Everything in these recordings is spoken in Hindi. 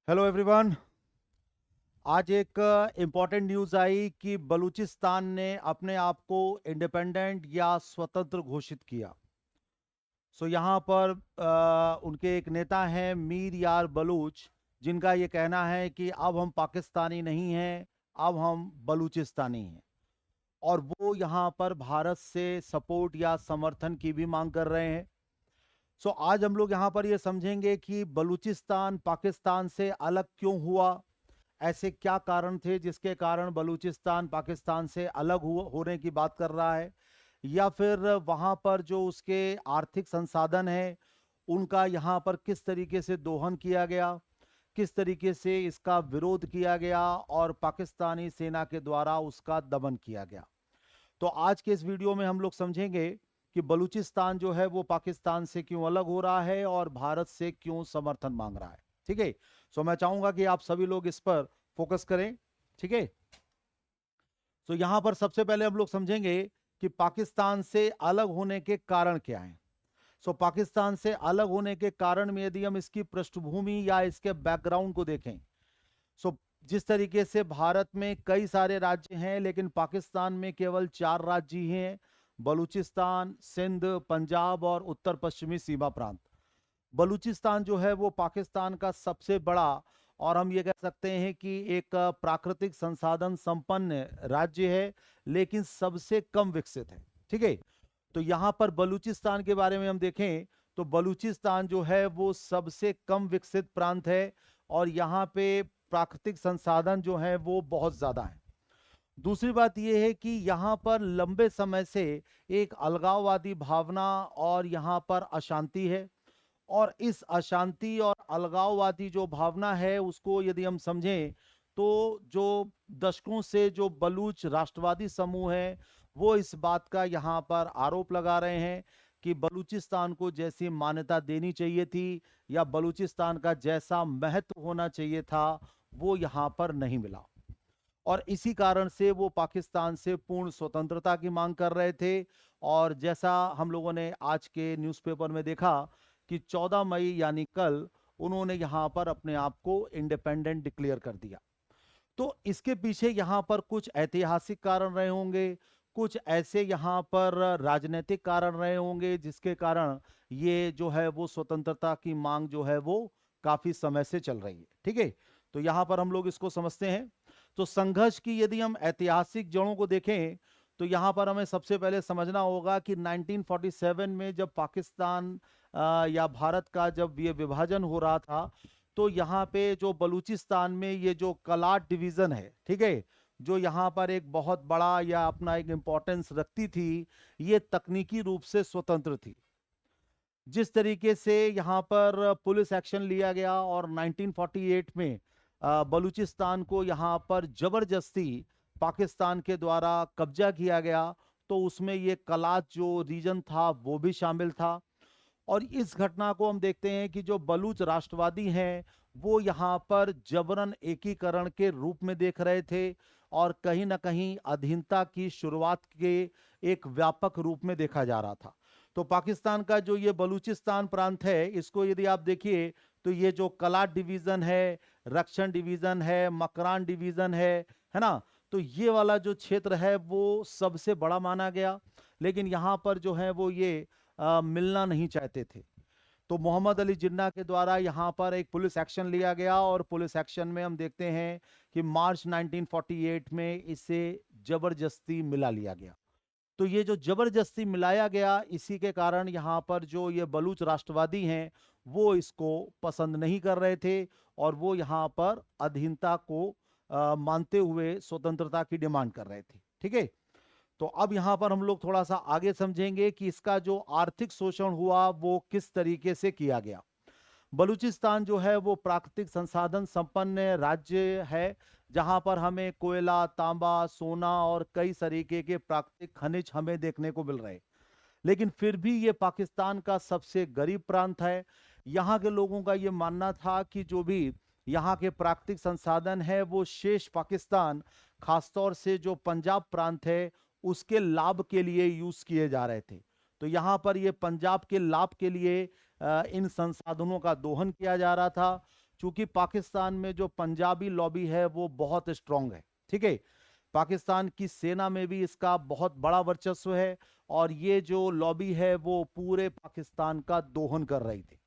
Hello everyone. आज एक इम्पॉर्टेंट न्यूज़ आई कि बलूचिस्तान ने अपने आप को इंडिपेंडेंट या स्वतंत्र घोषित किया। यहाँ पर उनके एक नेता हैं मीर यार बलूच, जिनका ये कहना है कि अब हम पाकिस्तानी नहीं हैं, अब हम बलूचिस्तानी हैं। और वो यहाँ पर भारत से सपोर्ट या समर्थन की भी मांग कर रहे हैं। आज हम लोग यहाँ पर ये समझेंगे कि बलूचिस्तान पाकिस्तान से अलग क्यों हुआ, ऐसे क्या कारण थे जिसके कारण बलूचिस्तान पाकिस्तान से अलग होने की बात कर रहा है, या फिर वहाँ पर जो उसके आर्थिक संसाधन हैं उनका यहाँ पर किस तरीके से दोहन किया गया, किस तरीके से इसका विरोध किया गया और पाकिस्तानी सेना के द्वारा उसका दमन किया गया। तो आज के इस वीडियो में हम लोग समझेंगे कि बलूचिस्तान जो है वो पाकिस्तान से क्यों अलग हो रहा है और भारत से क्यों समर्थन मांग रहा है। ठीक है। मैं चाहूंगा कि आप सभी लोग इस पर फोकस करें। ठीक है। यहां पर सबसे पहले हम लोग समझेंगे कि पाकिस्तान से अलग होने के कारण क्या हैं। पाकिस्तान से अलग होने के कारण में यदि हम इसकी पृष्ठभूमि या इसके बैकग्राउंड को देखें, सो जिस तरीके से भारत में कई सारे राज्य हैं लेकिन पाकिस्तान में केवल 4 राज्य ही हैं, बलूचिस्तान, सिंध, पंजाब और उत्तर पश्चिमी सीमा प्रांत। बलूचिस्तान जो है वो पाकिस्तान का सबसे बड़ा और हम ये कह सकते हैं कि एक प्राकृतिक संसाधन संपन्न राज्य है, लेकिन सबसे कम विकसित है। ठीक है। तो यहाँ पर बलूचिस्तान के बारे में हम देखें तो बलूचिस्तान जो है वो सबसे कम विकसित प्रांत है और यहाँ पे प्राकृतिक संसाधन जो है वो बहुत ज्यादा है। दूसरी बात यह है कि यहाँ पर लंबे समय से एक अलगाववादी भावना और यहाँ पर अशांति है, और इस अशांति और अलगाववादी जो भावना है उसको यदि हम समझें तो जो दशकों से जो बलूच राष्ट्रवादी समूह है वो इस बात का यहाँ पर आरोप लगा रहे हैं कि बलूचिस्तान को जैसी मान्यता देनी चाहिए थी या बलूचिस्तान का जैसा महत्व होना चाहिए था वो यहाँ पर नहीं मिला, और इसी कारण से वो पाकिस्तान से पूर्ण स्वतंत्रता की मांग कर रहे थे। और जैसा हम लोगों ने आज के न्यूज़पेपर में देखा कि 14 मई यानी कल उन्होंने यहाँ पर अपने आप को इंडिपेंडेंट डिक्लेयर कर दिया। तो इसके पीछे यहाँ पर कुछ ऐतिहासिक कारण रहे होंगे, कुछ ऐसे यहाँ पर राजनीतिक कारण रहे होंगे जिसके कारण ये जो है वो स्वतंत्रता की मांग जो है वो काफी समय से चल रही है। ठीक है। तो यहाँ पर हम लोग इसको समझते हैं। तो संघर्ष की यदि हम ऐतिहासिक जड़ों को देखें तो यहाँ पर हमें सबसे पहले समझना होगा कि 1947 में जब पाकिस्तान या भारत का जब ये विभाजन हो रहा था तो यहाँ पे जो बलूचिस्तान में ये जो कलाट डिवीजन है, ठीक है, जो यहाँ पर एक बहुत बड़ा या अपना एक इम्पोर्टेंस रखती थी, ये तकनीकी रूप से स्वतंत्र थी। जिस तरीके से यहाँ पर पुलिस एक्शन लिया गया और 1948 में बलूचिस्तान को यहाँ पर जबरदस्ती पाकिस्तान के द्वारा कब्जा किया गया, तो उसमें ये कलात जो रीजन था वो भी शामिल था। और इस घटना को हम देखते हैं कि जो बलूच राष्ट्रवादी हैं वो यहाँ पर जबरन एकीकरण के रूप में देख रहे थे और कहीं ना कहीं अधीनता की शुरुआत के एक व्यापक रूप में देखा जा रहा था। तो पाकिस्तान का जो ये बलूचिस्तान प्रांत है इसको यदि आप देखिए तो ये जो कलाट डिवीजन है, रक्षण डिवीजन है, मकरान डिवीजन है ना, तो ये वाला जो क्षेत्र है वो सबसे बड़ा माना गया, लेकिन यहाँ पर जो है वो ये मिलना नहीं चाहते थे। तो मोहम्मद अली जिन्ना के द्वारा यहाँ पर एक पुलिस एक्शन लिया गया और पुलिस एक्शन में हम देखते हैं कि मार्च 1948 में इसे जबरदस्ती मिला लिया गया। तो ये जो जबरदस्ती मिलाया गया इसी के कारण यहाँ पर जो ये बलूच राष्ट्रवादी हैं वो इसको पसंद नहीं कर रहे थे और वो यहाँ पर अधीनता को मानते हुए स्वतंत्रता की डिमांड कर रहे थे। ठीक है। तो अब यहाँ पर हम लोग थोड़ा सा आगे समझेंगे कि इसका जो आर्थिक शोषण हुआ वो किस तरीके से किया गया। बलूचिस्तान जो है वो प्राकृतिक संसाधन संपन्न राज्य है, जहां पर हमें कोयला, तांबा, सोना और कई तरीके के प्राकृतिक खनिज हमें देखने को मिल रहे हैं, लेकिन फिर भी ये पाकिस्तान का सबसे गरीब प्रांत है। यहाँ के लोगों का ये मानना था कि जो भी यहाँ के प्राकृतिक संसाधन है वो शेष पाकिस्तान, खासतौर से जो पंजाब प्रांत है उसके लाभ के लिए यूज किए जा रहे थे। तो यहाँ पर ये पंजाब के लाभ के लिए इन संसाधनों का दोहन किया जा रहा था। चूंकि पाकिस्तान में जो पंजाबी लॉबी है वो बहुत स्ट्रांग है, ठीक है। पाकिस्तान की सेना में भी इसका बहुत बड़ा वर्चस्व है और ये जो लॉबी है वो पूरे पाकिस्तान का दोहन कर रही थी।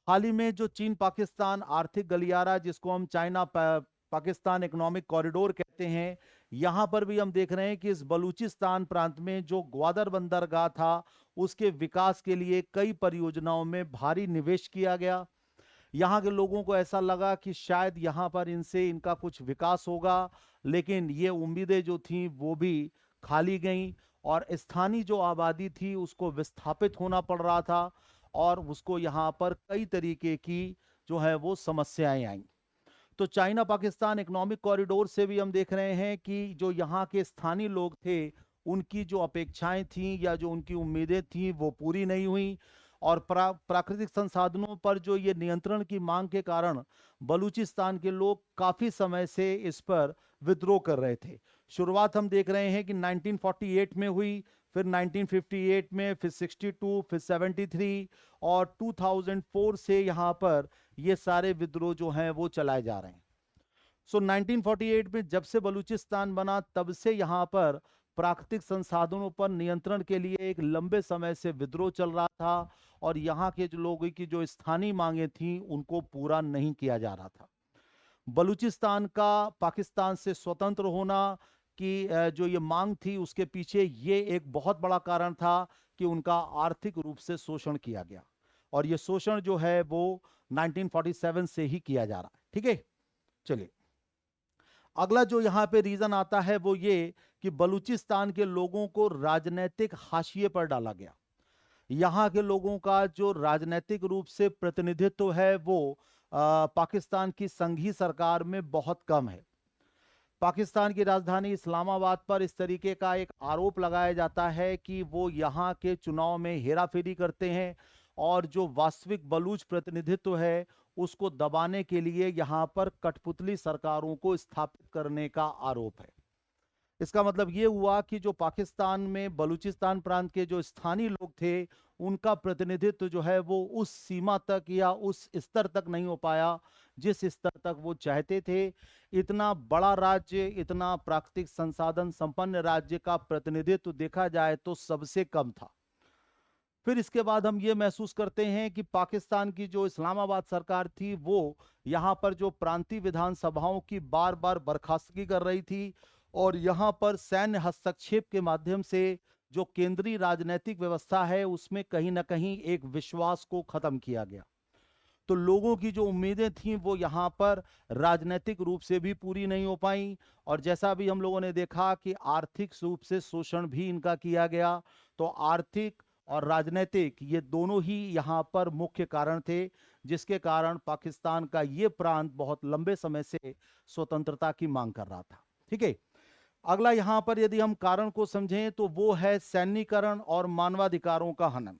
हाल ही में जो चीन पाकिस्तान आर्थिक गलियारा, जिसको हम पाकिस्तान इकोनॉमिक कॉरिडोर कहते हैं, यहां पर भी हम देख रहे हैं कि इस बलूचिस्तान प्रांत में जो ग्वादर बंदरगाह था उसके विकास के लिए कई परियोजनाओं में भारी निवेश किया गया। यहाँ के लोगों को ऐसा लगा कि शायद यहाँ पर इनसे इनका कुछ विकास होगा, लेकिन ये उम्मीदें जो थी वो भी खाली गईं और स्थानीय जो आबादी थी उसको विस्थापित होना पड़ रहा था और उसको यहाँ पर कई तरीके की जो है वो समस्याएं आई। तो चाइना पाकिस्तान इकोनॉमिक कॉरिडोर से भी हम देख रहे हैं कि जो यहाँ के स्थानीय लोग थे उनकी जो अपेक्षाएं थीं या जो उनकी उम्मीदें थीं वो पूरी नहीं हुई और प्राकृतिक संसाधनों पर जो ये नियंत्रण की मांग के कारण बलूचिस्तान के लोग काफी समय से इस पर विद्रोह कर रहे थे। शुरुआत हम देख रहे हैं कि 1948 में हुई, फिर 1958 में, फिर 62, फिर 73 और 2004 से यहाँ पर ये सारे विद्रोह जो हैं वो चलाए जा रहे हैं। 1948 में जब से बलूचिस्तान बना तब से यहाँ पर प्राकृतिक संसाधनों पर नियंत्रण के लिए एक लंबे समय से विद्रोह चल रहा था और यहाँ के जो लोगों की जो स्थानीय मांगे थी उनको पूरा नहीं किया जा रहा था। बलूचिस्तान का पाकिस्तान से स्वतंत्र होना की जो ये मांग थी उसके पीछे ये एक बहुत बड़ा कारण था कि उनका आर्थिक रूप से शोषण किया गया और ये शोषण जो है वो 1947 से ही किया जा रहा है, ठीक है। चलिए अगला जो यहाँ पे रीजन आता है वो ये कि बलूचिस्तान के लोगों को राजनीतिक हाशिए पर डाला गया। यहाँ के लोगों का जो राजनीतिक रूप से प्रतिनिधित्व है वो पाकिस्तान की संघीय सरकार में बहुत कम है। पाकिस्तान की राजधानी इस्लामाबाद पर इस तरीके का एक आरोप लगाया जाता है कि वो यहाँ के चुनाव में हेराफेरी करते हैं और जो वास्तविक बलूच प्रतिनिधित्व है उसको दबाने के लिए यहाँ पर कठपुतली सरकारों को स्थापित करने का आरोप है। इसका मतलब ये हुआ कि जो पाकिस्तान में बलूचिस्तान प्रांत के जो स्थानीय लोग थे उनका प्रतिनिधित्व जो है वो उस सीमा तक या उस स्तर तक नहीं हो पाया जिस स्तर तक वो चाहते थे। इतना बड़ा राज्य, इतना प्राकृतिक संसाधन संपन्न राज्य का प्रतिनिधित्व देखा जाए तो सबसे कम था। फिर इसके बाद हम ये महसूस करते हैं कि पाकिस्तान की जो इस्लामाबाद सरकार थी वो यहाँ पर जो प्रांतीय विधानसभाओं की बार बार बर्खास्तगी कर रही थी और यहाँ पर सैन्य हस्तक्षेप के माध्यम से जो केंद्रीय राजनीतिक व्यवस्था है उसमें कहीं ना कहीं एक विश्वास को खत्म किया गया। तो लोगों की जो उम्मीदें थीं वो यहाँ पर राजनीतिक रूप से भी पूरी नहीं हो पाई और जैसा भी हम लोगों ने देखा कि आर्थिक रूप से शोषण भी इनका किया गया। तो आर्थिक और राजनीतिक ये दोनों ही यहाँ पर मुख्य कारण थे जिसके कारण पाकिस्तान का ये प्रांत बहुत लंबे समय से स्वतंत्रता की मांग कर रहा था, ठीक है। अगला यहाँ पर यदि हम कारण को समझें तो वो है सैन्यीकरण और मानवाधिकारों का हनन।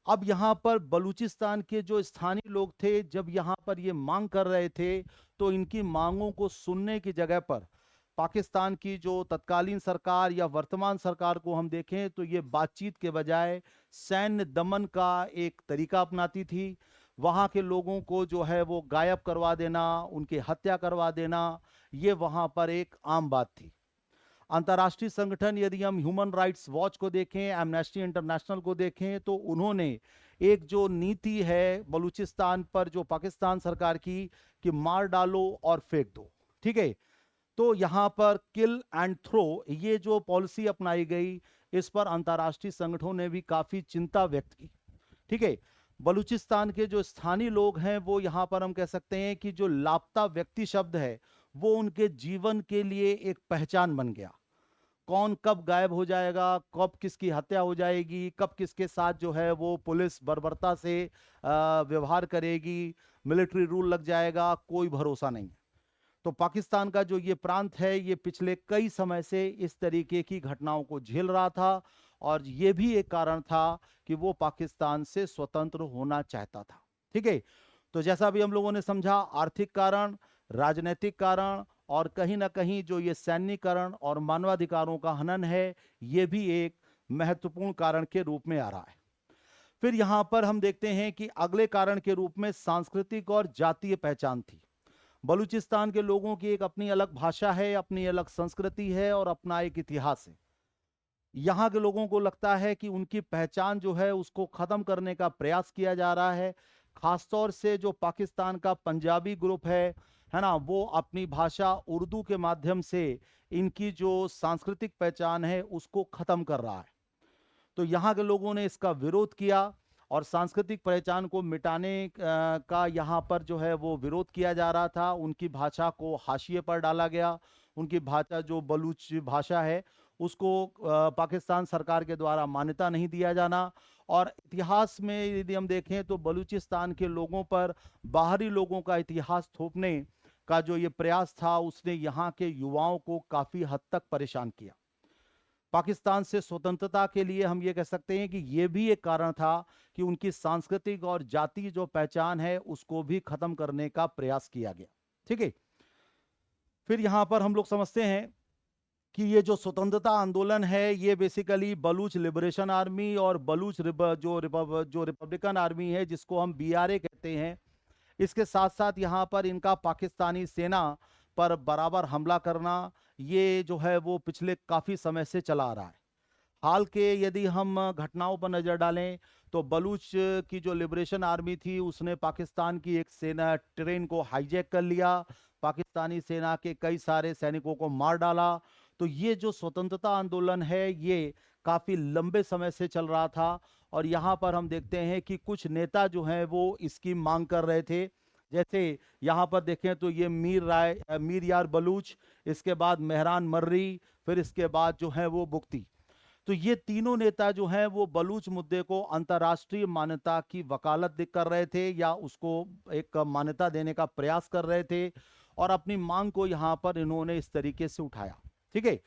अब यहाँ पर बलूचिस्तान के जो स्थानीय लोग थे जब यहाँ पर ये मांग कर रहे थे तो इनकी मांगों को सुनने की जगह पर पाकिस्तान की जो तत्कालीन सरकार या वर्तमान सरकार को हम देखें तो ये बातचीत के बजाय सैन्य दमन का एक तरीका अपनाती थी। वहाँ के लोगों को जो है वो गायब करवा देना, उनकी हत्या करवा देना, ये वहाँ पर एक आम बात थी। अंतर्राष्ट्रीय संगठन यदि हम ह्यूमन राइट्स वॉच को देखें, एमनेस्टी इंटरनेशनल को देखें तो उन्होंने एक जो नीति है बलूचिस्तान पर जो पाकिस्तान सरकार की कि मार डालो और फेंक दो, ठीक है। तो यहाँ पर किल एंड थ्रो ये जो पॉलिसी अपनाई गई इस पर अंतर्राष्ट्रीय संगठनों ने भी काफी चिंता व्यक्त की, ठीक है। बलूचिस्तान के जो स्थानीय लोग हैं वो यहाँ पर हम कह सकते हैं कि जो लापता व्यक्ति शब्द है वो उनके जीवन के लिए एक पहचान बन गया। कौन कब गायब हो जाएगा, कब किसकी हत्या हो जाएगी, कब किसके साथ जो है वो पुलिस बर्बरता से व्यवहार करेगी, मिलिट्री रूल लग जाएगा, कोई भरोसा नहीं है। तो पाकिस्तान का जो ये प्रांत है ये पिछले कई समय से इस तरीके की घटनाओं को झेल रहा था और ये भी एक कारण था कि वो पाकिस्तान से स्वतंत्र होना चाहता था, ठीक है। तो जैसा भी हम लोगों ने समझा, आर्थिक कारण, राजनीतिक कारण और कहीं ना कहीं जो ये सैन्यीकरण और मानवाधिकारों का हनन है ये भी एक महत्वपूर्ण कारण के रूप में आ रहा है। फिर यहां पर हम देखते हैं कि अगले कारण के रूप में सांस्कृतिक और जातीय पहचान थी। बलूचिस्तान के लोगों की एक अपनी अलग भाषा है, अपनी अलग संस्कृति है और अपना एक इतिहास है। यहाँ के लोगों को लगता है कि उनकी पहचान जो है उसको खत्म करने का प्रयास किया जा रहा है। खासतौर से जो पाकिस्तान का पंजाबी ग्रुप है ना, वो अपनी भाषा उर्दू के माध्यम से इनकी जो सांस्कृतिक पहचान है उसको खत्म कर रहा है। तो यहाँ के लोगों ने इसका विरोध किया और सांस्कृतिक पहचान को मिटाने का यहाँ पर जो है वो विरोध किया जा रहा था। उनकी भाषा को हाशिए पर डाला गया। उनकी भाषा जो बलूच भाषा है उसको पाकिस्तान सरकार के द्वारा मान्यता नहीं दिया जाना। और इतिहास में यदि हम देखें तो बलूचिस्तान के लोगों पर बाहरी लोगों का इतिहास थोपने का जो ये प्रयास था उसने यहाँ के युवाओं को काफी हद तक परेशान किया। पाकिस्तान से स्वतंत्रता के लिए हम ये कह सकते हैं कि ये भी एक कारण था कि उनकी सांस्कृतिक और जातीय जो पहचान है उसको भी खत्म करने का प्रयास किया गया। ठीक है, फिर यहां पर हम लोग समझते हैं कि ये जो स्वतंत्रता आंदोलन है ये बेसिकली बलूच लिबरेशन आर्मी और जो रिपब्लिकन आर्मी है जिसको हम बीआरए कहते हैं, इसके साथ साथ यहाँ पर इनका पाकिस्तानी सेना पर बराबर हमला करना ये जो है वो पिछले काफी समय से चला आ रहा है। हाल के यदि हम घटनाओं पर नजर डालें तो बलूच की जो लिबरेशन आर्मी थी उसने पाकिस्तान की एक सेना ट्रेन को हाईजैक कर लिया, पाकिस्तानी सेना के कई सारे सैनिकों को मार डाला। तो ये जो स्वतंत्रता आंदोलन है ये काफी लंबे समय से चल रहा था और यहाँ पर हम देखते हैं कि कुछ नेता जो हैं वो इसकी मांग कर रहे थे। जैसे यहाँ पर देखें तो ये मीर यार बलूच, इसके बाद मेहरान मर्री, फिर इसके बाद जो है वो बुख्ती। तो ये तीनों नेता जो हैं वो बलूच मुद्दे को अंतर्राष्ट्रीय मान्यता की वकालत कर रहे थे या उसको एक मान्यता देने का प्रयास कर रहे थे और अपनी मांग को यहाँ पर इन्होंने इस तरीके से उठाया। ठीक है,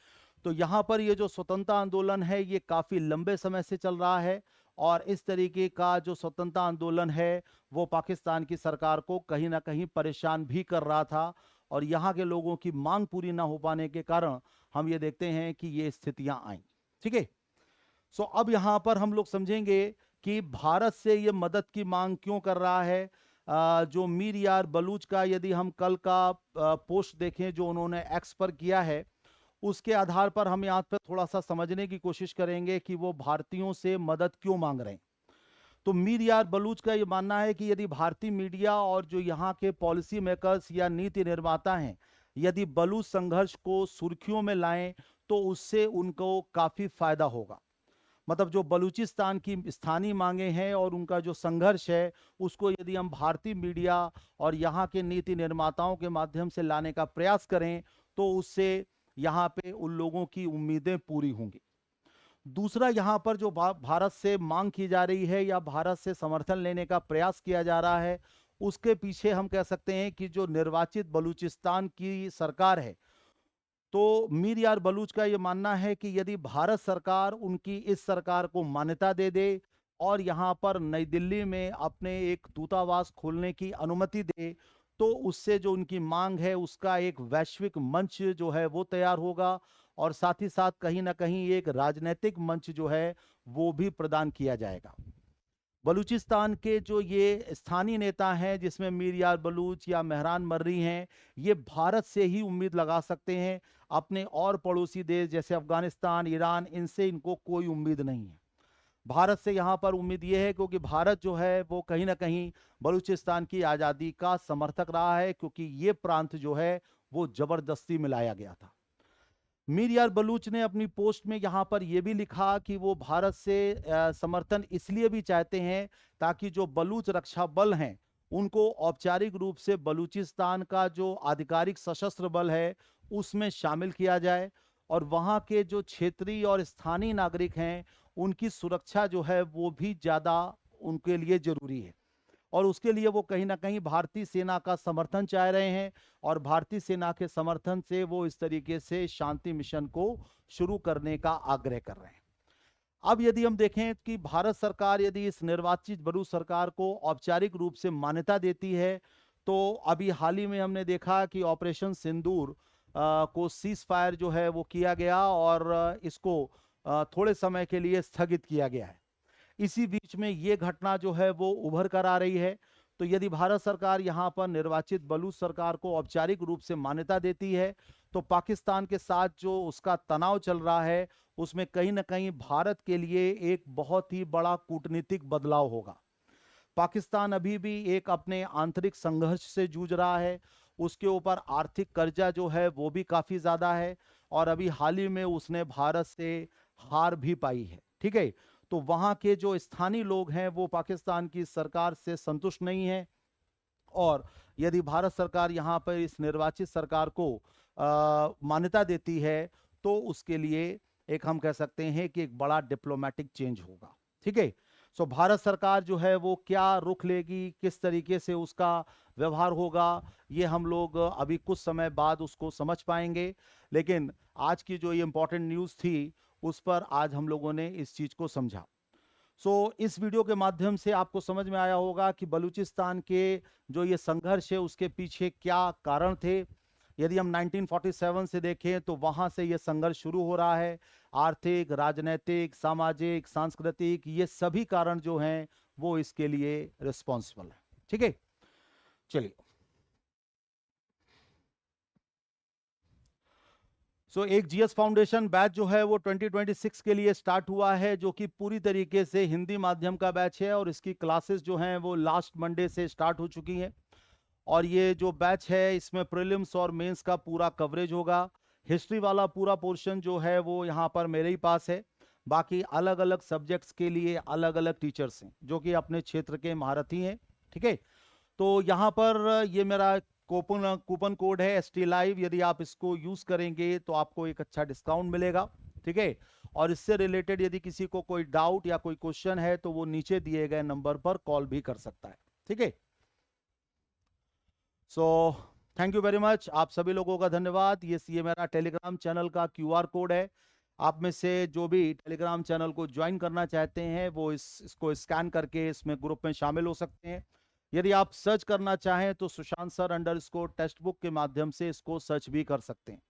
तो यहाँ पर ये जो स्वतंत्रता आंदोलन है ये काफी लंबे समय से चल रहा है और इस तरीके का जो स्वतंत्रता आंदोलन है वो पाकिस्तान की सरकार को कहीं ना कहीं परेशान भी कर रहा था और यहाँ के लोगों की मांग पूरी ना हो पाने के कारण हम ये देखते हैं कि ये स्थितियां आई। ठीक है, सो अब यहाँ पर हम लोग समझेंगे कि भारत से ये मदद की मांग क्यों कर रहा है। जो मीर यार बलूच का यदि हम कल का पोस्ट देखें जो उन्होंने एक्स पर किया है उसके आधार पर हम यहाँ पर थोड़ा सा समझने की कोशिश करेंगे कि वो भारतीयों से मदद क्यों मांग रहे हैं। तो मीर यार बलूच का ये मानना है कि यदि भारतीय मीडिया और जो यहाँ के पॉलिसी मेकर्स या नीति निर्माता हैं यदि बलूच संघर्ष को सुर्खियों में लाएं तो उससे उनको काफी फायदा होगा। मतलब जो बलूचिस्तान की स्थानीय मांगे हैं और उनका जो संघर्ष है उसको यदि हम भारतीय मीडिया और यहाँ के नीति निर्माताओं के माध्यम से लाने का प्रयास करें तो उससे यहाँ पे उन लोगों की उम्मीदें पूरी होंगी। दूसरा, यहाँ पर जो भारत से मांग की जा रही है या भारत से समर्थन लेने का प्रयास किया जा रहा है उसके पीछे हम कह सकते हैं कि जो निर्वाचित बलूचिस्तान की सरकार है तो मीर यार बलूच का ये मानना है कि यदि भारत सरकार उनकी इस सरकार को मान्यता दे दे और यहाँ पर नई दिल्ली में अपने एक दूतावास खोलने की अनुमति दे तो उससे जो उनकी मांग है उसका एक वैश्विक मंच जो है वो तैयार होगा और साथ ही साथ कहीं ना कहीं एक राजनीतिक मंच जो है वो भी प्रदान किया जाएगा। बलूचिस्तान के जो ये स्थानीय नेता हैं जिसमें मीर यार बलूच या मेहरान मर्री हैं ये भारत से ही उम्मीद लगा सकते हैं। अपने और पड़ोसी देश जैसे अफगानिस्तान, ईरान, इनसे इनको कोई उम्मीद नहीं है। भारत से यहाँ पर उम्मीद ये है क्योंकि भारत जो है वो कहीं ना कहीं बलूचिस्तान की आज़ादी का समर्थक रहा है क्योंकि ये प्रांत जो है वो जबरदस्ती मिलाया गया था। मीर यार बलूच ने अपनी पोस्ट में यहाँ पर यह भी लिखा कि वो भारत से समर्थन इसलिए भी चाहते हैं ताकि जो बलूच रक्षा बल हैं उनको औपचारिक रूप से बलूचिस्तान का जो आधिकारिक सशस्त्र बल है उसमें शामिल किया जाए और वहाँ के जो क्षेत्रीय और स्थानीय नागरिक हैं उनकी सुरक्षा जो है वो भी ज़्यादा उनके लिए जरूरी है और उसके लिए वो कहीं ना कहीं भारतीय सेना का समर्थन चाह रहे हैं और भारतीय सेना के समर्थन से वो इस तरीके से शांति मिशन को शुरू करने का आग्रह कर रहे हैं। अब यदि हम देखें कि भारत सरकार यदि इस निर्वाचित बलूच सरकार को औपचारिक रूप से मान्यता देती है तो अभी हाल ही में हमने देखा कि ऑपरेशन सिंदूर को सीज फायर जो है वो किया गया और इसको थोड़े समय के लिए स्थगित किया गया है। इसी बीच में ये घटना जो है वो उभर कर आ रही है। तो यदि भारत सरकार यहाँ पर निर्वाचित बलूच सरकार को औपचारिक रूप से मान्यता देती है, तो पाकिस्तान के साथ जो उसका तनाव चल रहा है उसमें कहीं ना कहीं भारत के लिए एक बहुत ही बड़ा कूटनीतिक बदलाव होगा। पाकिस्तान अभी भी एक अपने आंतरिक संघर्ष से जूझ रहा है, उसके ऊपर आर्थिक कर्जा जो है वो भी काफी ज्यादा है, और अभी हाल ही में उसने भारत से हार भी पाई है। ठीक है, तो वहां के जो स्थानीय लोग हैं वो पाकिस्तान की सरकार से संतुष्ट नहीं है, और यदि भारत सरकार यहाँ पर इस निर्वाचित सरकार को मान्यता देती है तो उसके लिए एक हम कह सकते हैं कि एक बड़ा डिप्लोमेटिक चेंज होगा। ठीक है, सो भारत सरकार जो है वो क्या रुख लेगी, किस तरीके से उसका व्यवहार होगा, ये हम लोग अभी कुछ समय बाद उसको समझ पाएंगे। लेकिन आज की जो ये इंपॉर्टेंट न्यूज़ थी उस पर आज हम लोगों ने इस चीज को समझा। इस वीडियो के माध्यम से आपको समझ में आया होगा कि बलूचिस्तान के जो ये संघर्ष है उसके पीछे क्या कारण थे। यदि हम 1947 से देखें तो वहां से ये संघर्ष शुरू हो रहा है। आर्थिक, राजनीतिक, सामाजिक, सांस्कृतिक, ये सभी कारण जो हैं वो इसके लिए रिस्पॉन्सिबल है। ठीक है, चलिए। एक जीएस फाउंडेशन बैच जो है वो 2026 के लिए स्टार्ट हुआ है, जो कि पूरी तरीके से हिंदी माध्यम का बैच है, और इसकी क्लासेस जो हैं वो लास्ट मंडे से स्टार्ट हो चुकी हैं। और ये जो बैच है इसमें प्रीलिम्स और मेंस का पूरा कवरेज होगा। हिस्ट्री वाला पूरा पोर्शन जो है वो यहाँ पर मेरे ही पास है। बाकी अलग अलग सब्जेक्ट्स के लिए अलग अलग टीचर्स हैं जो कि अपने क्षेत्र के महारथी हैं। ठीक है, तो यहाँ पर ये मेरा कूपन कूपन कोड है ST लाइव। यदि आप इसको यूज करेंगे तो आपको एक अच्छा डिस्काउंट मिलेगा। ठीक है, और इससे रिलेटेड यदि किसी को कोई डाउट या कोई क्वेश्चन है तो वो नीचे दिए गए नंबर पर कॉल भी कर सकता है। ठीक है, थैंक यू वेरी मच, आप सभी लोगों का धन्यवाद। ये मेरा टेलीग्राम चैनल का QR कोड है। आप में से जो भी टेलीग्राम चैनल को ज्वाइन करना चाहते हैं वो इसको स्कैन करके इसमें ग्रुप में शामिल हो सकते हैं। यदि आप सर्च करना चाहें तो सुशांत सर _टेक्स्ट बुक के माध्यम से इसको सर्च भी कर सकते हैं।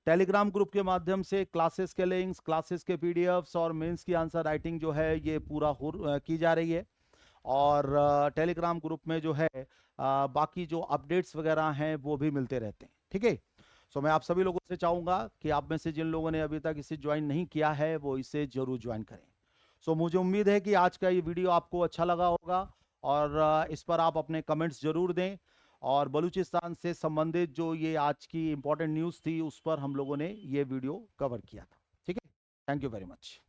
टेलीग्राम ग्रुप के माध्यम से क्लासेस के लिंक्स, क्लासेस के PDFs और मेंस की आंसर राइटिंग जो है ये पूरा की जा रही है। और टेलीग्राम ग्रुप में जो है बाकी जो अपडेट्स वगैरह हैं वो भी मिलते रहते हैं। ठीक है, मैं आप सभी लोगों से चाहूंगा कि आप में से जिन लोगों ने अभी तक इसे ज्वाइन नहीं किया है वो इसे जरूर ज्वाइन करें। मुझे उम्मीद है कि आज का ये वीडियो आपको अच्छा लगा होगा, और इस पर आप अपने कमेंट्स जरूर दें। और बलूचिस्तान से संबंधित जो ये आज की इंपॉर्टेंट न्यूज़ थी उस पर हम लोगों ने ये वीडियो कवर किया था। ठीक है, थैंक यू वेरी मच।